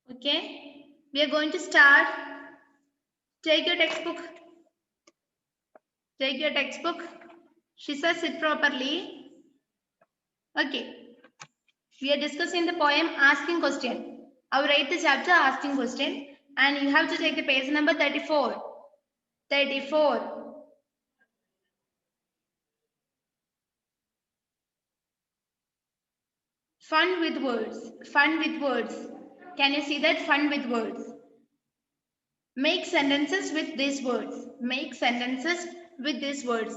Okay, we are going to start. Take your textbook. Take your textbook. Shisa, sit properly. Okay, we are discussing the poem Asking Question. I will write the chapter Asking Question, and you have to take the page number 34. 34. Fun with words. Fun with words. Can you see that? Fun with words. Make sentences with these words. Make sentences with these words.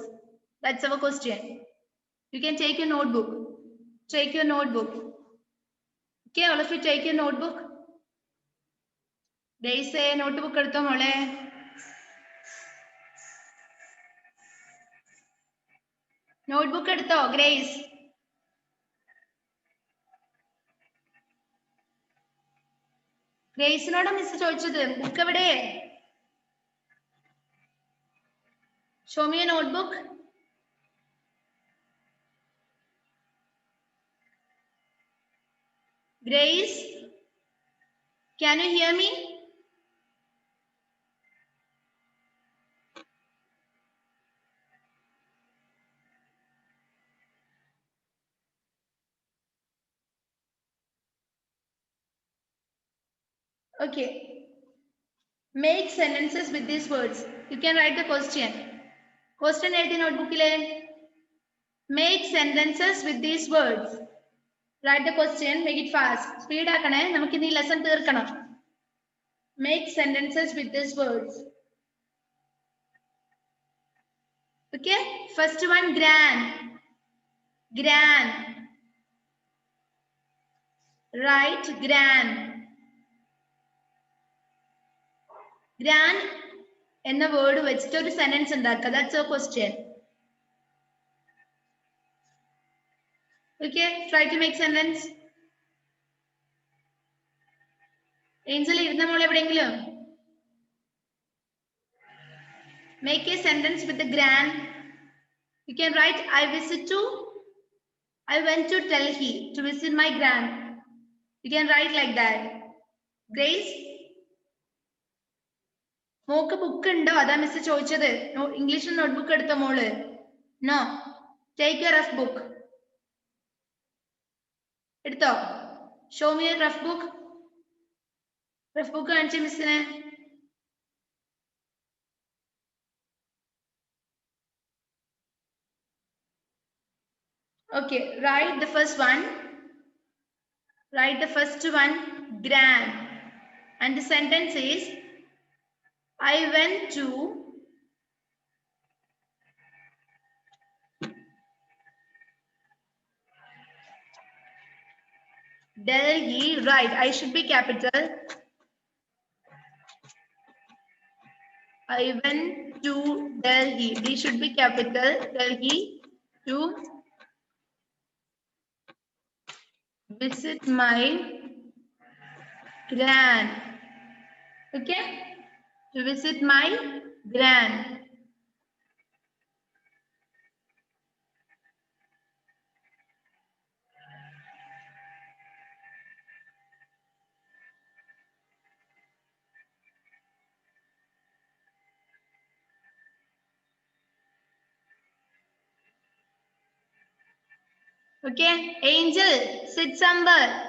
That's our question. You can take your notebook. Take your notebook. Okay, all of you take your notebook. They say notebook എടുത്തോ മോളെ. Notebook എടുത്തോ Grace. ഗ്രേസിനോട് miss ചോദിച്ചത് book എവിടെ? Show me a notebook. Grace, can you hear me? Okay. Make sentences with these words. You can write the question. Question എഴുതി നോട്ട്ബുക്കിലെ. Make sentences with these words. Write the question. Make it fast. Speed ആക്കണേ. നമുക്ക് ഇനി lesson തീർക്കണം. Make sentences with these words. Okay. First one, gran. Gran. Write gran. Gran എന്ന word വെച്ചിട്ട് ഒരു sentence ഉണ്ടാക്കുക. That's your question. Okay, try to make sentence. Angel ഇരുന്ന മോൾ എവിടെയെങ്കിലും. Make a sentence with the gran. You can write I went to Delhi to visit my gran. You can write like that. Grace, mock book ഉണ്ടോ? അതാ miss ചോദിച്ചത്. English notebook എടുത്ത മോള്. No, take your rough book. എടുത്തോ? Show me a rough book. Rough book കാണിച്ചേ മിസ്സിനെ. Okay, write the first one. Write the first one, gran. And the sentence is, I went to Delhi. Right, I should be capital. I went to Delhi. D should be capital. Delhi to visit my gran. Okay? To visit my gran. Okay? Angel, sit somewhere.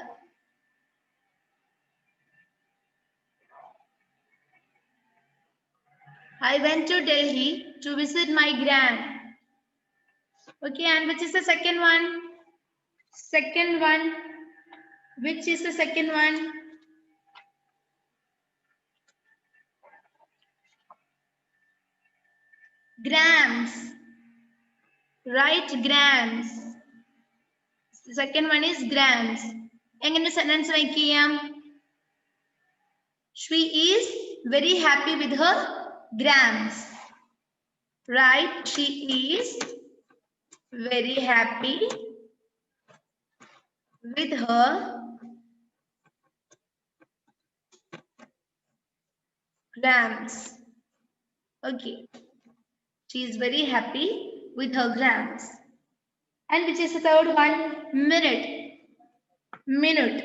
I went to Delhi to visit my gran. Okay, and which is the second one? Second one. Which is the second one? Grams. Write grams. The second one is grams. എങ്ങനെ sentence make ചെയ്യാം? She is very happy with her grams. Right? She is very happy with her grams. Okay. She is very happy with her grams. And which is the third one? Minute. Minute.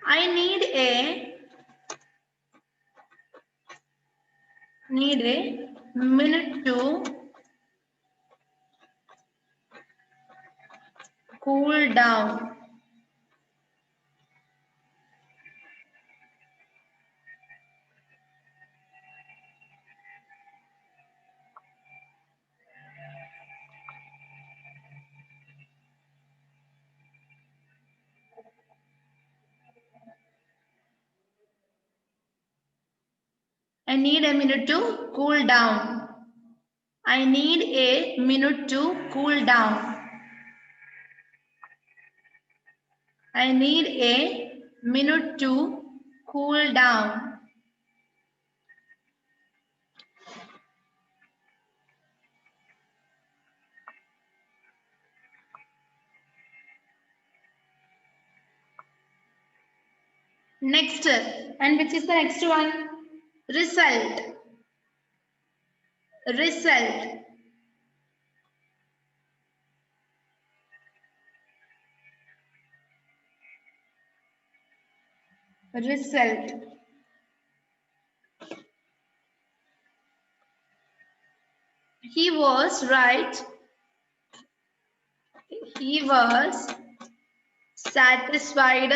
I need a minute to cool down. I need a minute to cool down. I need a minute to cool down. I need a minute to cool down. Next, and which is the next one? Result. Result. Result. He was right. He was satisfied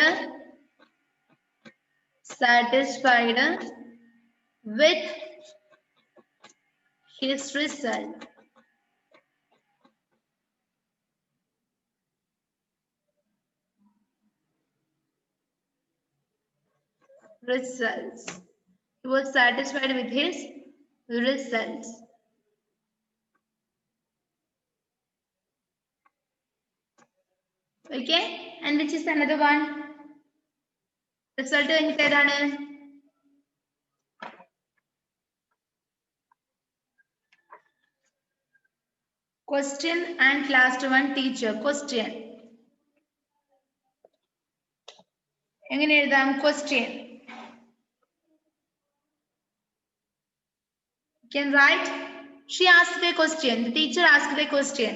with his result. Results. He was satisfied with his results. Okay, and which is another one? Result കഴിഞ്ഞിട്ട് ഏതാണ്? Question and last one teacher. Question. എങ്ങനെ എഴുതാം? Question. You can write. She asked a question. The teacher asked a question.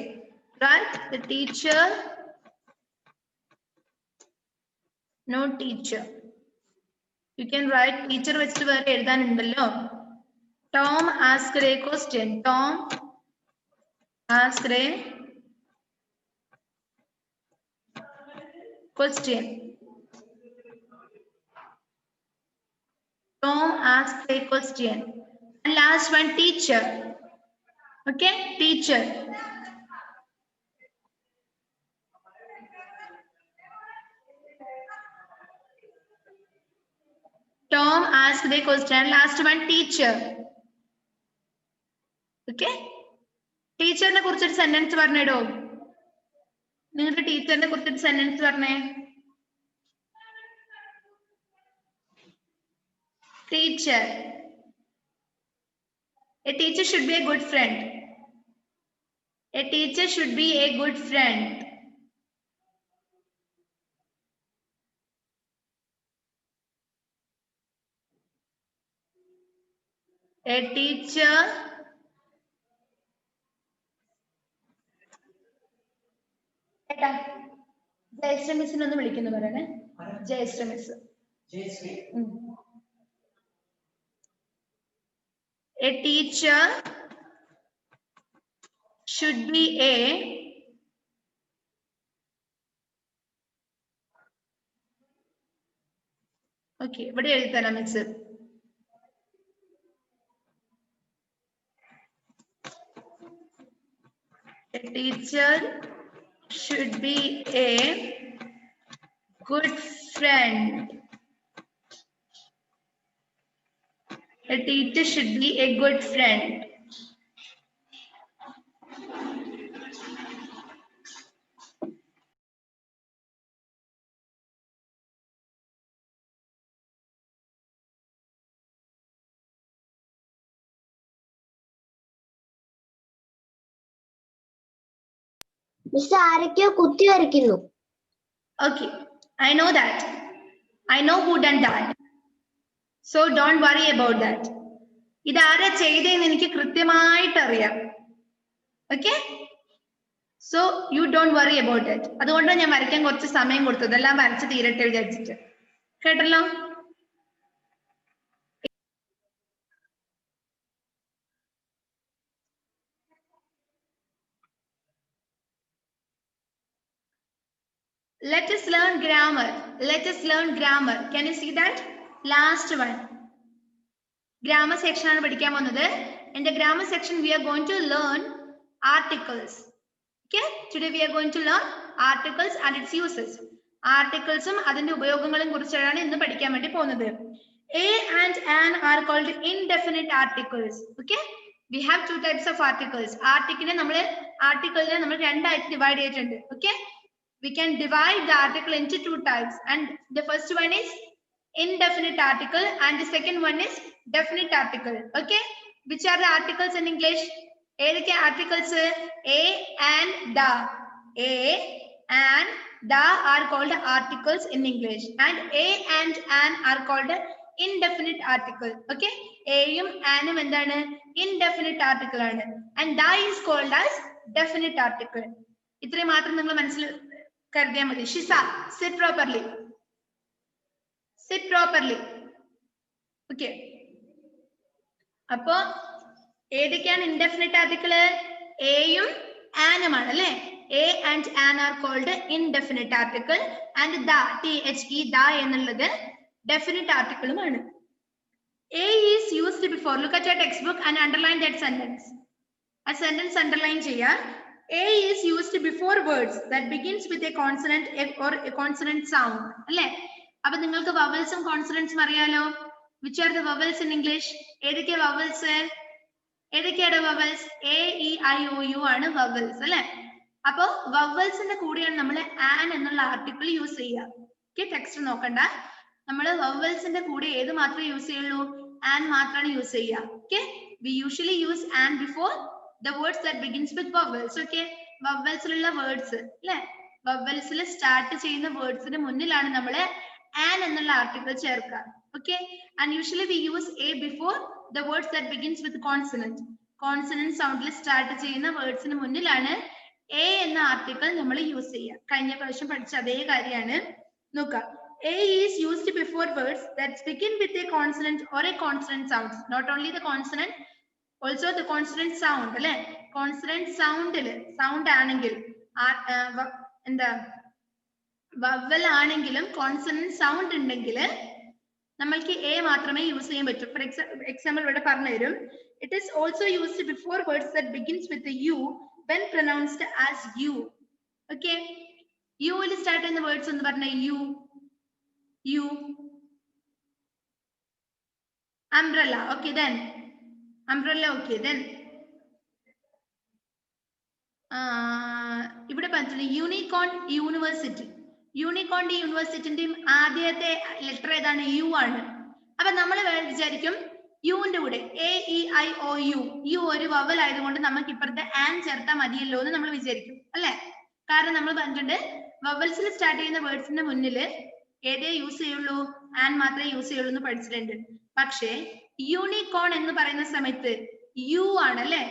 Right? The teacher. No teacher. You can write teacher വെച്ചിട്ട് വേറെ എഴുതാനുണ്ടല്ലോ. Tom asked a question. Tom asked a question. Tom asked a question. And last one, teacher. Okay, teacher. Tom asked a question. Last one, teacher. Okay. ടീച്ചറിനെ കുറിച്ചൊരു sentence പറഞ്ഞിടോ. നിങ്ങളുടെ ടീച്ചറിനെ കുറിച്ചൊരു sentence പറഞ്ഞേ. Teacher. A teacher should be a good friend. A teacher should be a good friend. A teacher Jayashree മിസ്സിനെ ഒന്ന് വിളിക്കുന്നു പറയണേ. Jayashree miss. A teacher should be a okay, ഇവിടെ എഴുതാനാ miss. A teacher should be a good friend. A teacher should be a good friend. Mister ആരൊക്കെയോ കുത്തി വരയ്ക്കുന്നു. Okay, I know that. I know who done that. So don't worry about that. ഇതാരാ ചെയ്തതെന്ന് എനിക്ക് കൃത്യമായിട്ട് അറിയാം. Okay? So you don't worry about it. അതുകൊണ്ടാണ് ഞാൻ വരയ്ക്കാൻ കുറച്ച് സമയം കൊടുത്തത്. എല്ലാം വരച്ച് തീരട്ടെ വിചാരിച്ചിട്ട്. കേട്ടല്ലോ? Let us learn grammar. Let us learn grammar. Can you see that? Last one. Grammar section ആണ് പഠിക്കാൻ പോകുന്നത്. In the grammar section, we are going to learn articles. Okay? Today we are going to learn articles and its uses. Articlesum അതിന്റെ ഉപയോഗങ്ങളും കുറിച്ചാണ് ഇന്ന് പഠിക്കാൻ വേണ്ടി പോകുന്നത്. A and an are called indefinite articles. Okay? We have two types of articles. Article നമ്മൾ രണ്ടായിട്ട് divide ചെയ്തിട്ടുണ്ട്. Okay? We can divide the article into two types, and the first one is indefinite article and the second one is definite article. Okay, which are the articles in English? Edike articles a and the. A and the are called articles in English, and a and an are called indefinite article. Okay, a yum anum endana indefinite article aanu, and the is called as definite article. ഇത്രേ മാത്രം നിങ്ങൾ മനസ്സിൽ കരുതിയാൽ മതി. Shiza, sit properly. Sit properly. Okay. അപ്പോ ഏതൊക്കെയാണ് indefinite article? എയും ആനും ആണ് അല്ലേ? A and an are called indefinite article, and the THE the എന്നുള്ളത് ഡെഫിനിറ്റ് ആർട്ടിക്കിളുമാണ്. A is used before. Look at your textbook and underline that sentence. ആ sentence underline ചെയ്യാം. A is used before words that begins with a consonant or a consonant sound. അല്ലേ? അപ്പൊ നിങ്ങൾക്ക് വവൽസും കോൺസണൻസും അറിയാലോ. Which are the vowels in English? ഏതൊക്കെ vowels? ഏതൊക്കെയാണ് vowels? A, E, I, O, U ആണ് vowels അല്ലെ? അപ്പൊ വവൽസിന്റെ കൂടെയാണ് നമ്മൾ ആൻ എന്നുള്ള ആർട്ടിക്കിൾ യൂസ് ചെയ്യുക. ഓക്കെ, ടെക്സ്റ്റ് നോക്കണ്ട. നമ്മൾ വവൽസിന്റെ കൂടെ ഏത് മാത്രമേ യൂസ് ചെയ്യുള്ളൂ? ആൻ മാത്രമാണ് യൂസ് ചെയ്യുക. Okay, we usually use an before the words that begins with vowels. Okay, vowelsലുള്ള വേർഡ്സ് അല്ലെ? വവൽസിൽ സ്റ്റാർട്ട് ചെയ്യുന്ന വേർഡ്സിന് മുന്നിലാണ് നമ്മൾ an എന്നുള്ള ആർട്ടിക്കിൾ ചേർക്കുക. Okay, and usually we use a before the words that begins with consonant. Consonant soundൽ സ്റ്റാർട്ട് ചെയ്യുന്ന വേർഡ്സിന് മുന്നിലാണ് a എന്ന ആർട്ടിക്കിൾ നമ്മൾ യൂസ് ചെയ്യുക. കഴിഞ്ഞ പ്രാവശ്യം പഠിച്ച അതേ കാര്യമാണ്. നോക്കുക, a is used before words that begin with a consonant or a consonant sound. Not only the consonant, also the consonant sound അല്ലെ? കോൺസണന്റ് സൗണ്ടിൽ സൗണ്ട് ആണെങ്കിൽ എന്താ വവൽ ആണെങ്കിലും കോൺസണന്റ് സൗണ്ട് ഉണ്ടെങ്കിൽ നമ്മൾക്ക് എ മാത്രമേ യൂസ് ചെയ്യാൻ പറ്റൂ. ഫോർ എക്സാമ്പിൾ ഇവിടെ പറഞ്ഞു തരും. It is also used before words that begins with U when pronounced as U. Okay, യുവിൽ സ്റ്റാർട്ട് ചെയ്യുന്ന വേർഡ്സ് എന്ന് പറഞ്ഞ U, U, umbrella. Okay, then umbrella. Okay, then ഇവിടെ പറഞ്ഞിട്ടുണ്ട് യൂണിക്കോൺ യൂണിവേഴ്സിറ്റി. യൂണിക്കോണിന്റെ യൂണിവേഴ്സിറ്റിന്റെയും ആദ്യത്തെ ലെറ്റർ ഏതാണ്? യു ആണ്. അപ്പൊ നമ്മൾ വിചാരിക്കും യുവിന്റെ കൂടെ AEIOU, യു ഒരു വവൽ ആയതുകൊണ്ട് നമുക്ക് ഇപ്പുറത്തെ ആൻ ചേർത്താൽ മതിയല്ലോ എന്ന് നമ്മൾ വിചാരിക്കും അല്ലെ? കാരണം നമ്മൾ പറഞ്ഞിട്ടുണ്ട് വവൽസിൽ സ്റ്റാർട്ട് ചെയ്യുന്ന വേർഡ്സിന്റെ മുന്നിൽ ഏതേ യൂസ് ചെയ്യുള്ളൂ? ആൻ മാത്രമേ യൂസ് ചെയ്യുള്ളൂ എന്ന് പഠിച്ചിട്ടുണ്ട്. പക്ഷേ യൂണിക്കോൺ എന്ന് പറയുന്ന സമയത്ത് യു ആണ് അല്ലെ?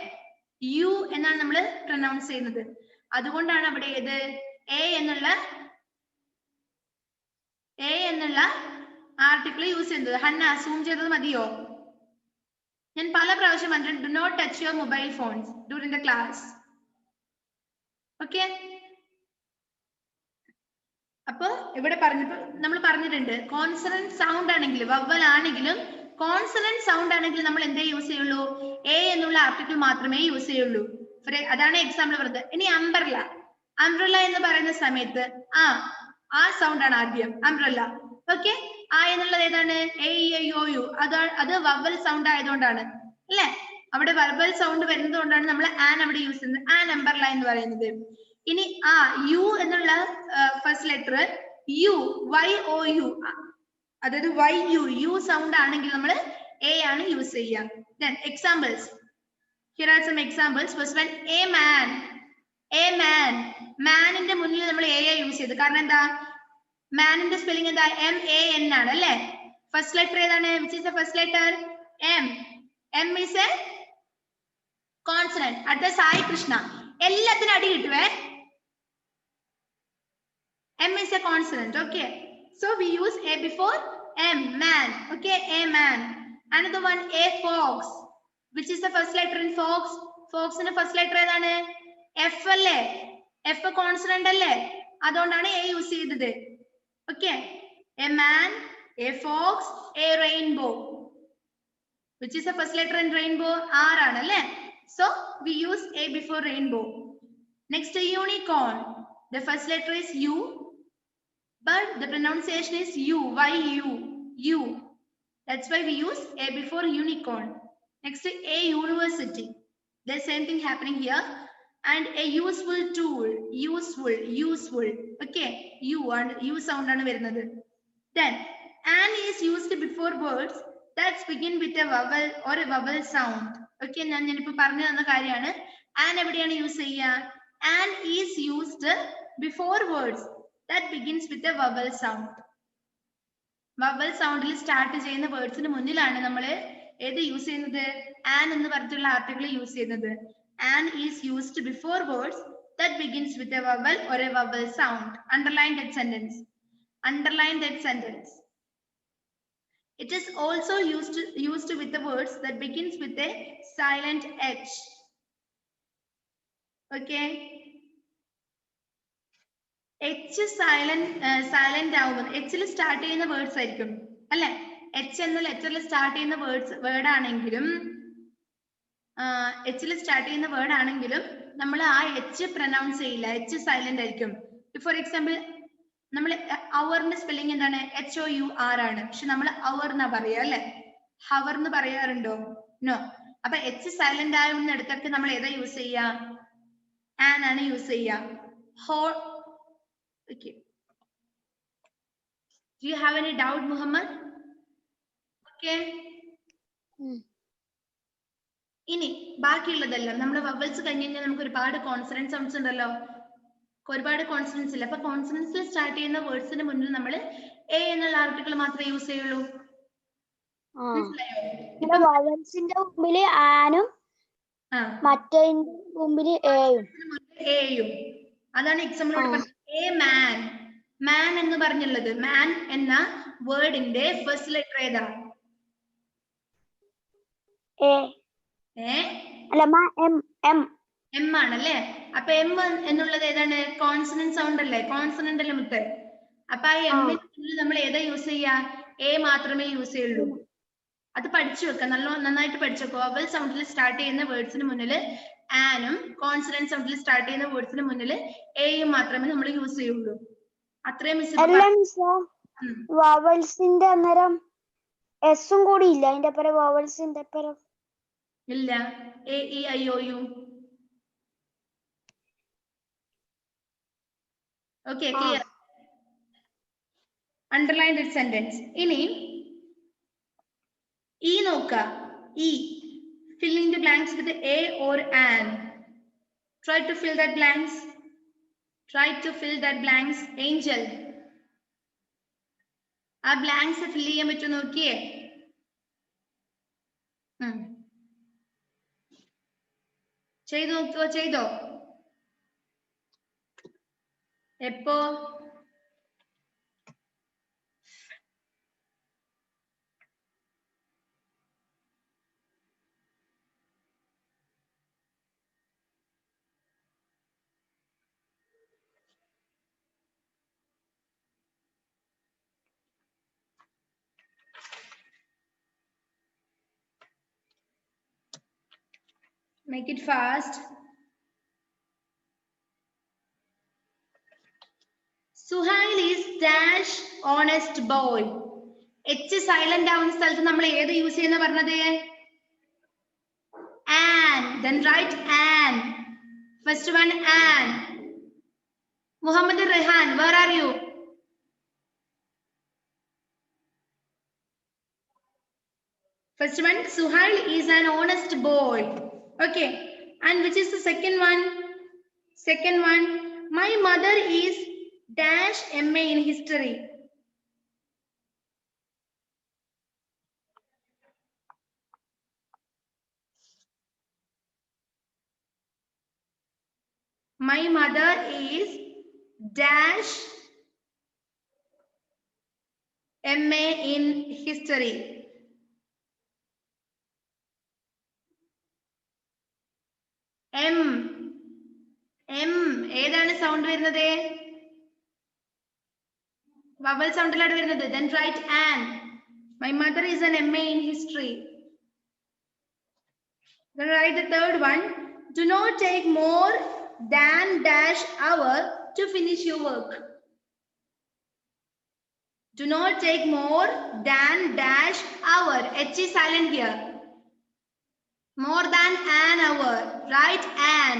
യു എന്നാണ് നമ്മൾ പ്രൊനൗൺസ് ചെയ്യുന്നത്. അതുകൊണ്ടാണ് അവിടെ ഏത് എ എന്നുള്ള ആർട്ടിക്കിൾ യൂസ് ചെയ്യുന്നത്. ഹന്ന സൂം ചെയ്തത് മതിയോ? ഞാൻ പല പ്രാവശ്യം പറഞ്ഞിട്ടുണ്ട്, do not touch your mobile phones during the class. Okay, അപ്പൊ ഇവിടെ പറഞ്ഞപ്പോ നമ്മൾ പറഞ്ഞിട്ടുണ്ട് കോൺസണന്റ് സൗണ്ട് ആണെങ്കിലും വവൽ ആണെങ്കിലും കോൺസണന്റ് സൗണ്ട് ആണെങ്കിൽ നമ്മൾ എന്തേ യൂസ് ചെയ്യുള്ളൂ? എ എന്നുള്ള ആർട്ടിക്കിൾ മാത്രമേ യൂസ് ചെയ്യുള്ളൂ. അതാണ് എക്സാമ്പിൾ പറഞ്ഞത്. ഇനി അംബ്രല്ല, അംബ്രല്ല എന്ന് പറയുന്ന സമയത്ത് ആ സൗണ്ട് ആണ് ആദ്യം, അംബ്രല്ല. ഓക്കെ, ആ എന്നുള്ളത് ഏതാണ്? AEIOU. അത് വവൽ സൗണ്ട് ആയതുകൊണ്ടാണ് അല്ലെ? അവിടെ വവൽ സൗണ്ട് വരുന്നത് കൊണ്ടാണ് നമ്മൾ ആൻ അവിടെ യൂസ് ചെയ്യുന്നത്, ആൻ അംബ്രല്ല എന്ന് പറയുന്നത്. ഇനി യു എന്നുള്ള ഫസ്റ്റ് ലെറ്റർ യു, YOU, അതായത് YU സൗണ്ട് ആണെങ്കിൽ നമ്മൾ എ ആണ് യൂസ് ചെയ്യുക. Then examples. Here are some examples. First one, a man. A man. മാനിന്റെ മുന്നിൽ നമ്മൾ എ യൂസ് ചെയ്തു. കാരണം എന്താ? മാനിന്റെ സ്പെല്ലിംഗ് എന്താ? MAN ആണ് അല്ലെ? ഫസ്റ്റ് ലെറ്റർ ഏതാണ്? Which is the first letter? M. M is a consonant. അടുത്ത സായി കൃഷ്ണ. എല്ലാത്തിനും അടി കിട്ടുവേ. M is a consonant. Okay. So we use a before M, man. Okay, a man. Another one, a fox. Which is the first letter in fox? Fox in the first letter ഏതാണ്? F അല്ലേ? F consonant അല്ലേ? അതുകൊണ്ടാണ് a use ചെയ്തത്. Okay, a man, a fox, a rainbow. Which is the first letter in rainbow? R ആണ് അല്ലേ? So we use a before rainbow. Next, unicorn. The first letter is U, but the pronunciation is U. Why U? U. That's why we use a before unicorn. Next, a university. The same thing happening here. And a useful tool. Useful. Okay. U and U sound ആണ് വരുന്നത്. Then, an is used before words that begin with a vowel or a vowel sound. Okay, ഞാനിപ്പോ പറഞ്ഞു തന്ന കാര്യമാണ്. An എവിടെയാണ് use ചെയ്യുക? An is used before words that begins with a vowel sound. Vowel soundൽ start ചെയ്യുന്ന വേർഡ്സിന് മുന്നിലാണ് നമ്മൾ ഏത് യൂസ് ചെയ്യുന്നത്? An എന്ന് പറഞ്ഞിട്ടുള്ള ആർട്ടിക്കിൾ യൂസ് ചെയ്യുന്നത്. An is used before words that begins with a vowel or a vowel sound. Underline that sentence. Underline that sentence. It is also used with the words that begins with a silent H. Okay. H silent ആവും. H ൽ start ചെയ്യുന്ന words ആയിരിക്കും അല്ലെ? H എന്ന ലെറ്ററിൽ start ചെയ്യുന്ന word ആണെങ്കിലും H ൽ start ചെയ്യുന്ന വേർഡ് ആണെങ്കിലും നമ്മൾ ആ H പ്രൊനൗൺസ് ചെയ്യില്ല. H സൈലന്റ് ആയിരിക്കും. ഫോർ എക്സാമ്പിൾ, നമ്മൾ അവറിന്റെ സ്പെല്ലിംഗ് എന്താണ്? HOUR ആണ്. പക്ഷെ നമ്മൾ അവർ എന്നാ പറയാ അല്ലെ? ഹവർ എന്ന് പറയാറുണ്ടോ? നോ. അപ്പൊ H സൈലന്റ് ആവുന്നിടത്തൊക്കെ നമ്മൾ ഏതാ യൂസ് ചെയ്യാ? ആൻ ആണ് യൂസ് ചെയ്യാ. Okay. Do you have any doubt, Muhammad? Okay. ഇനി ബാക്കിയുള്ളതെല്ലാം നമ്മുടെ വവൽസ് കഴിഞ്ഞ് കഴിഞ്ഞാൽ നമുക്ക് ഒരുപാട് കോൺസണന്റ് സൗണ്ട്സ് ഉണ്ടല്ലോ. ഒരുപാട് കോൺസണൻസ് ഇല്ല. അപ്പൊ കോൺസണൻസിൽ സ്റ്റാർട്ട് ചെയ്യുന്ന വേർഡ്സിന് മുന്നിൽ നമ്മൾ എ എന്നുള്ള ആർട്ടിക്കിൾ മാത്രമേ യൂസ് ചെയ്യുള്ളൂ. വവൽസിന്റെ മുമ്പിൽ ആനും മറ്റേതിന്റെ മുമ്പിൽ എയും. അതാണ് എക്സാമ്പിളോട് പറഞ്ഞത്. A man. മാൻ എന്ന് പറഞ്ഞുള്ളത്, മാൻ എന്ന വേർഡിന്റെ ഫസ്റ്റ് ലെറ്റർ ഏതാ? എം ആണല്ലേ? അപ്പൊ എം എന്നുള്ളത് ഏതാണ്? കോൺസണന്റ് സൗണ്ട് അല്ലേ? കോൺസണന്റ് അല്ലേ മുത്ത്? അപ്പൊ ആ എമ്മിന് നമ്മൾ ഏതാ യൂസ് ചെയ്യാ? എ മാത്രമേ യൂസ് ചെയ്യുള്ളൂ. അത് പഠിച്ചു വെക്കാം. നന്നായിട്ട് പഠിച്ചു വെക്കുക. വവൽ സൗണ്ടിൽ സ്റ്റാർട്ട് ചെയ്യുന്ന വേർഡ്സിന് മുന്നിൽ ആനും കോൺസണന്റ് സൗണ്ടിൽ സ്റ്റാർട്ട് ചെയ്യുന്ന വേർഡ്സിന് മുന്നിൽ എയും മാത്രമേ നമ്മൾ യൂസ് ചെയ്യുള്ളൂ. അത്രയും വവൽസിന്റെ അന്നേരം എസും കൂടി ഇല്ല അതിന്റെ പരം വവൽസിന്റെ പരം ഇല്ല. A E I O U. Okay, clear. Underline this sentence. ഇനി ഇ നോക്കുക. E. Fill in the blanks with a or an. Try to fill that blanks. Try to fill that blanks. Angel. ആ blanks ഫിൽ ചെയ്യാൻ പറ്റുമോ നോക്കിയേ. ചെയ്തു നോക്കുവോ? ചെയ്തോ? എപ്പോ? Make it fast. Suhail is dash honest boy. H silent ആവുന്ന സ്ഥലത്ത് നമ്മൾ ഏത് യൂസ് ചെയ്യുന്ന പറഞ്ഞത്? An. Then write an. First one an. Muhammad Rehan, where are you? First one, Suhail is an honest boy. Okay. And which is the second one? Second one, my mother is dash MA in history. My mother is dash MA in history. M ഏതാണ് sound വരുന്നത്? vowel സൗണ്ടിലാണ് വരുന്നത്. Then write an. My mother is an MA in history. Then write the third one. Do not take more than dash hour to finish your work. Do not take more than dash hour. H is silent here. More than an hour. Write an.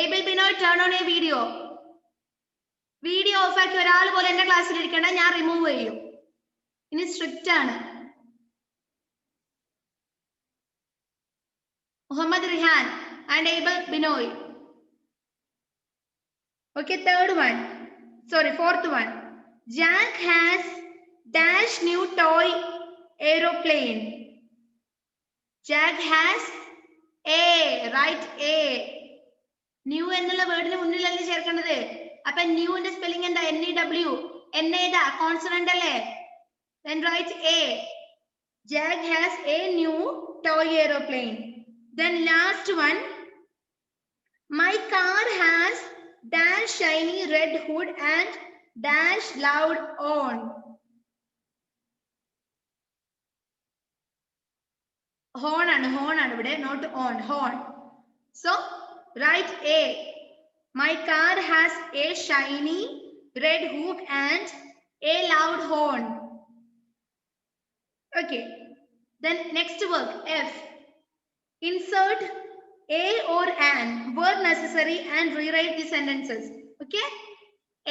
Abel Binoy, turn on a video. Video of ആക്കി ഒരാൾ പോലെ എന്റെ ക്ലാസ്സിൽ ഇരിക്കേണ്ട, ഞാൻ remove ചെയ്യും. ഇനി strict ആണ്. Muhammad Rihan and Abel Binoy. Okay, fourth one. Jack has dash new toy aeroplane. Jack has a, right, a. New എന്നുള്ള വേർഡിന് മുന്നിലല്ലേ ചേർക്കേണ്ടത്. അപ്പൊ ന്യൂന്റെ സ്പെല്ലിംഗ് എന്താ? NEW. N ഏതാ? കോൺസണന്റ് അല്ലേ? Then write A. Jack has a new toy aeroplane. Then last one. My car has dash shiny red hood and dash loud on. Horn ആണ് ഇവിടെ, not on. Horn. So write A. My car has a shiny red hood and a loud horn. Okay. Then next word, F. Insert a or an word necessary and rewrite the sentences. Okay.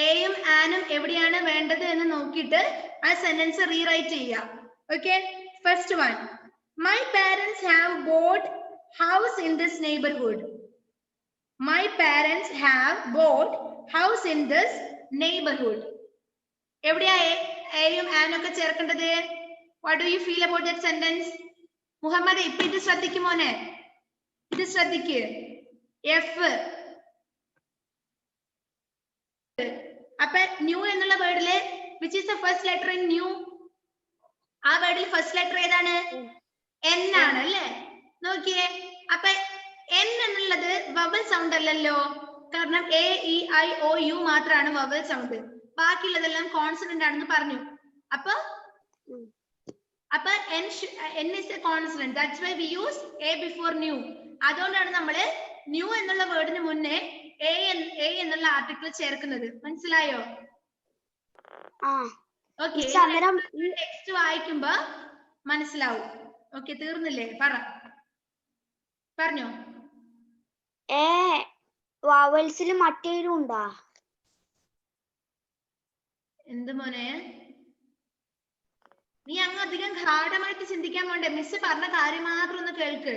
എയും ആനും എവിടെയാണ് വേണ്ടത് എന്ന് നോക്കിയിട്ട് ആ sentence rewrite ചെയ്യുക. Okay. First one. My parents have bought house in this neighborhood. My parents have bought house in this neighborhood. എവിടെയാ എയും ആനും ഒക്കെ ചേർക്കേണ്ടത്? What do you feel about that sentence? Muhammad, ഇപ്പൊ ഇത് ശ്രദ്ധിക്കുമോനെ? ഇത് ശ്രദ്ധിക്ക്. എഫ്. അപ്പൊ ന്യൂ എന്നുള്ള വേർഡില് which is the first letter in new? ആ വേർഡിൽ ഫസ്റ്റ് ലെറ്റർ ഏതാണ്? N ആണ് അല്ലേ? നോക്കിയേ. അപ്പൊ N എന്നുള്ളത് വവൽ സൗണ്ട് അല്ലല്ലോ. കാരണം A, E, I, O, U മാത്രമാണ് വവൽ സൗണ്ട്. ബാക്കിയുള്ളതെല്ലാം കോൺസണന്റ് ആണെന്ന് പറഞ്ഞു. അപ്പൊ N is a consonant. That's why we use A before new. അതുകൊണ്ടാണ് നമ്മള് ന്യൂ എന്നുള്ള വേർഡിന് മുന്നേ A എന്നുള്ള ആർട്ടിക്കിൾ ചേർക്കുന്നത്. മനസ്സിലായോ? ഓക്കെ. ടെക്സ്റ്റ് വായിക്കുമ്പോ മനസ്സിലാവും. ഓക്കെ, തീർന്നില്ലേ? പറഞ്ഞോ. വവൽസിൽ മറ്റേലും ഉണ്ടാ? എന്ത് മോനെ? നീ അങ്ങ് അധികം ഗാഢമായിട്ട് ചിന്തിക്കാൻ പോണ്ടേ. മിസ് പറഞ്ഞ കാര്യം മാത്രം ഒന്ന് കേൾക്ക്.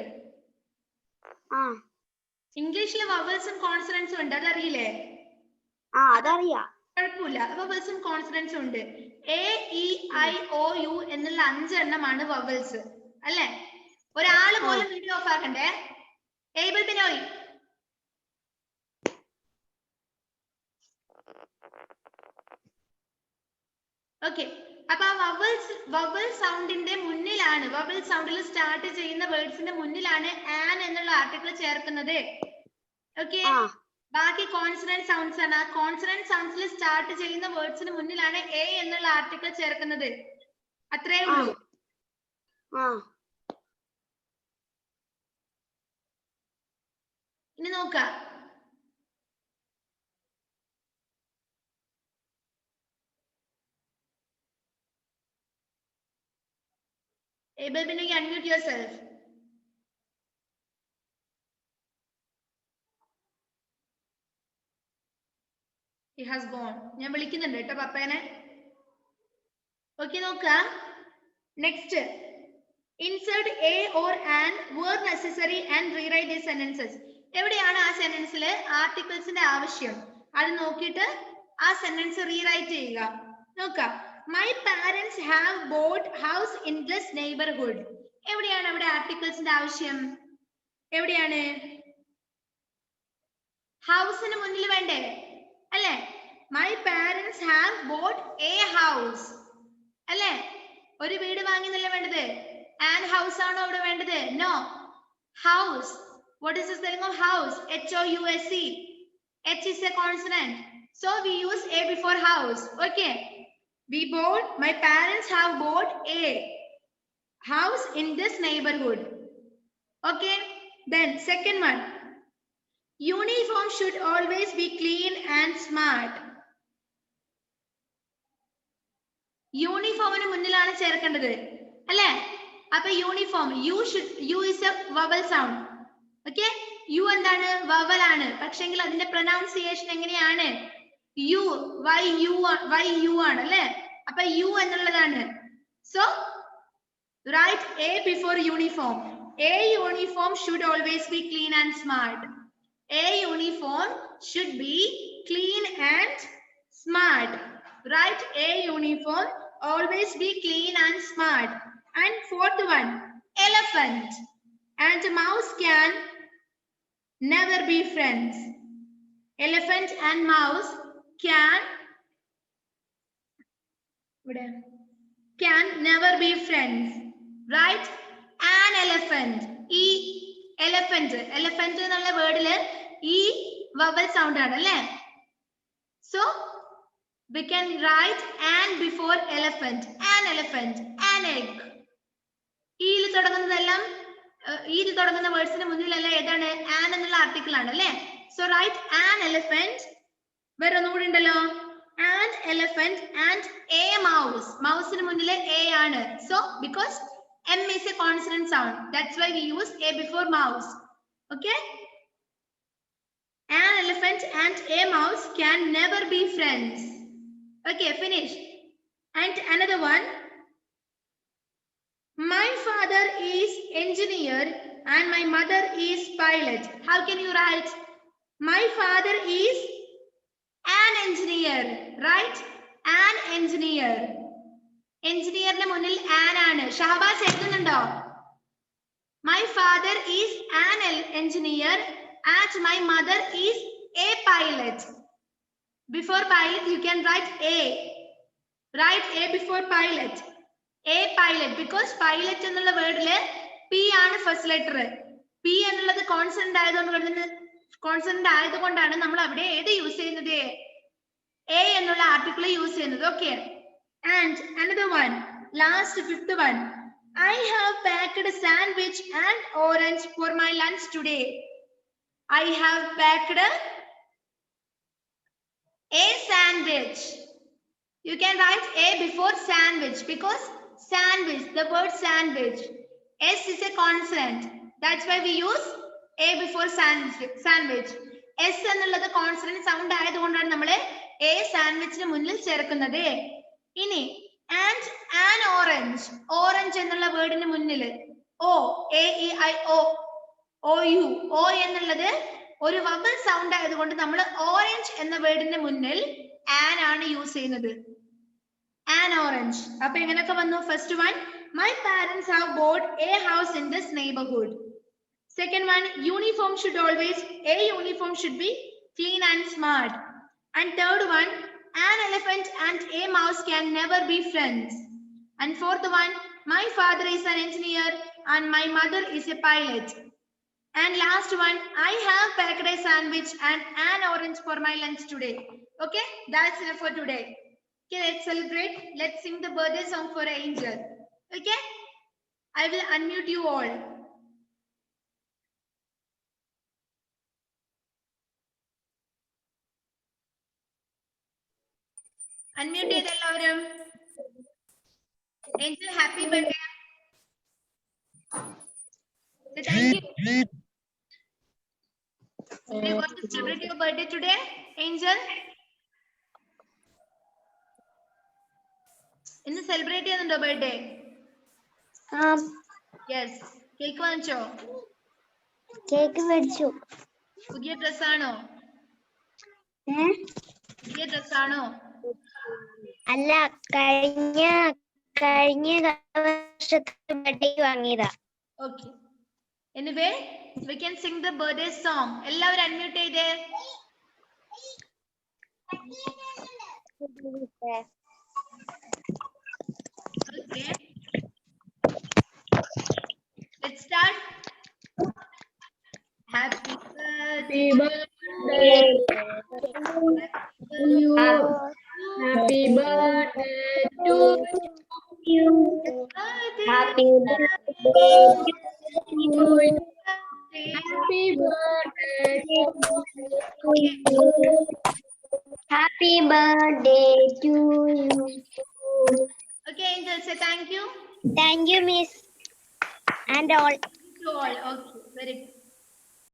ഇംഗ്ലീഷില് വവൽസും കോൺസണൻസും ഉണ്ട്, അതറിയില്ലേ? അതറിയാം. കുഴപ്പമില്ല. വവൽസും കോൺസണൻസും ഉണ്ട്. A, E, I, O, U എന്നുള്ള 5 എണ്ണമാണ് വവൽസ് അല്ലേ? ഒരാള് പോലും വീഡിയോ ഓഫ് ആക്കണ്ടേ. ഏബൽ ബിനോയ്. ഓക്കെ. അപ്പൊ ആ വവൽ സൗണ്ടിന്റെ മുന്നിലാണ്, വവൽ സൗണ്ടിൽ സ്റ്റാർട്ട് ചെയ്യുന്ന വേർഡ്സിന്റെ മുന്നിലാണ് ആൻ എന്നുള്ള ആർട്ടിക്കിൾ ചേർക്കുന്നത്. ഓക്കെ. ബാക്കി കോൺസണന്റ് സൗണ്ട്സ് ആണ്. ആ കോൺസണന്റ് സൗണ്ട്സിൽ സ്റ്റാർട്ട് ചെയ്യുന്ന വേർഡ്സിന് മുന്നിലാണ് A എന്നുള്ള ആർട്ടിക്കിൾ ചേർക്കുന്നത്. അത്രേ ഉള്ളൂ. ഇനി നോക്കാം. Abel Binoy, unmute yourself. He has gone. ഞാൻ വിളിക്കുന്നുണ്ട് കേട്ടോ പപ്പേനെ. ഓക്കെ, നോക്കാം. Next. Insert a or an word necessary and rewrite these sentences. എവിടെയാണ് ആ സെന്റൻസിൽ ആർട്ടിക്കിൾസിന്റെ ആവശ്യം? അത് നോക്കിയിട്ട് ആ സെന്റൻസ് റീറൈറ്റ് ചെയ്യുക. നോക്കാം. My parents have bought house in this neighborhood. എവിടെയാണ് അവിടെ ആർട്ടിക്കിൾസിന്റെ ആവശ്യം? എവിടെയാണ്? ഹൗസിന് മുന്നിൽ വേണ്ടേ? അല്ലേ? My parents have bought a house. അല്ലേ? ഒരു വീട് വാങ്ങിയെന്നല്ലേ വേണ്ടത്? ആൻഡ് ഹൗസ് ആണോ ഇവിടെ വേണ്ടത്? No. House. What is the spelling of house? H-O-U-S-E. H is a consonant. So we use A before house. Okay. My parents have bought a house in this neighborhood. Okay. Then second one. Uniform should always be clean and smart. യൂണിഫോമിന് മുന്നിലാണ് ചേർക്കേണ്ടത് അല്ലേ? അപ്പൊ uniform U is a vowel sound. Okay, U എന്താണ്? Vowel ആണ്. പക്ഷെങ്കിൽ അതിന്റെ pronunciation എങ്ങനെയാണ്? യു യു ആണ് അല്ലേ? അപ്പൊ യു എന്നുള്ളതാണ്. So write a before uniform. A uniform should always be clean and smart. A uniform should be clean and smart. Right? A uniform always be clean and smart. And fourth one, elephant and mouse can never be friends. Elephant and mouse can never be friends. Right? An elephant. Elephant എന്നുള്ള വേർഡില് ഈ vowel sound ആണ് അല്ലേ? So we can write an before elephant. An elephant, an egg. ഈയിൽ തുടങ്ങുന്നതെല്ലാം ഈയിൽ തുടങ്ങുന്ന വേർഡ്സിന് മുന്നിലല്ല ഏതാണ്? an എന്നുള്ള article ആണ് അല്ലേ? So write an elephant. വേറെ ഒന്നുകൂടി ഉണ്ടല്ലോ, an elephant and a mouse. മൗസിന് മുന്നിൽ a ആണ്. So because M is a consonant sound, that's why we use A before mouse. Okay? An elephant and a mouse can never be friends. Okay, finish. And another one. My father is engineer and my mother is pilot. How can you write? My father is an engineer, right? An engineer. എഞ്ചിനീയറിന്റെ മുന്നിൽ an ആണ്. Shahbaz എഴുതുന്നുണ്ടോ? My father is an engineer and my mother is a pilot. Before pilot you can write A. Write A before pilot. A pilot because pilot എന്നുള്ള വേർഡില് P ആണ് first letter. P എന്നുള്ളത് consonant ആയതുകൊണ്ടാണ് നമ്മൾ അവിടെ ഏത് use ചെയ്യുന്നത്? A എന്നുള്ള article use ചെയ്യുന്നത്. Okay. And another one, last fifth one. I have packed a sandwich and orange for my lunch today. I have packed a sandwich. You can write A before sandwich because sandwich, the word sandwich. S is a consonant. That's why we use A before sandwich. S എന്നുള്ളത് consonant sound ആയതുകൊണ്ടാണ് നമ്മൾ A sandwichന് മുന്നിൽ ചേർക്കുന്നത്. ഇനി and an orange. Orange എന്നുള്ള വേർഡിന് മുന്നിൽ O, A-E-I-O, O-U. O എന്നുള്ളത് ഒരു വവൽ സൗണ്ട് ആയതുകൊണ്ട് നമ്മൾ ഓറഞ്ച് എന്ന വേർഡിന് മുന്നിൽ ആൻ ആണ് യൂസ് ചെയ്യുന്നത്. An orange. അപ്പൊ എങ്ങനെയൊക്കെ വന്നു? First one, my parents have bought a house in this neighborhood. Second one, a uniform should be clean and smart. And third one, an elephant and a mouse can never be friends. And fourth one, my father is an engineer and my mother is a pilot. And last one, I have packed a sandwich and an orange for my lunch today. Okay, that's enough for today. Okay, let's celebrate. Let's sing the birthday song for Angel. Okay, I will unmute you all. Unmute ചെയ്ത് എല്ലാവരും. Angel, happy birthday. Thank you. Do you want to celebrate your birthday today, Angel? ഇന്ന് celebrate ചെയ്യുന്നുണ്ടോ birthday? Yes. Cake വാങ്ങിച്ചോ? Cake മേടിച്ചു. പുതിയ ഡ്രസ്സാണോ? പുതിയ ഡ്രസ്സാണോ? അല്ല, കഴിഞ്ഞ വർഷത്തെ ബർത്ത്ഡേ വാങ്ങിയതാ. Okay. Anyway, we can sing the birthday song. എല്ലാവരും അൺമ്യൂട്ട് ചെയ്തേ. Happy birthday to you. Happy birthday to you. Happy birthday to you. Happy birthday to you. Okay, Angel, say thank you Thank you, Miss. And all. to all. Okay, very good.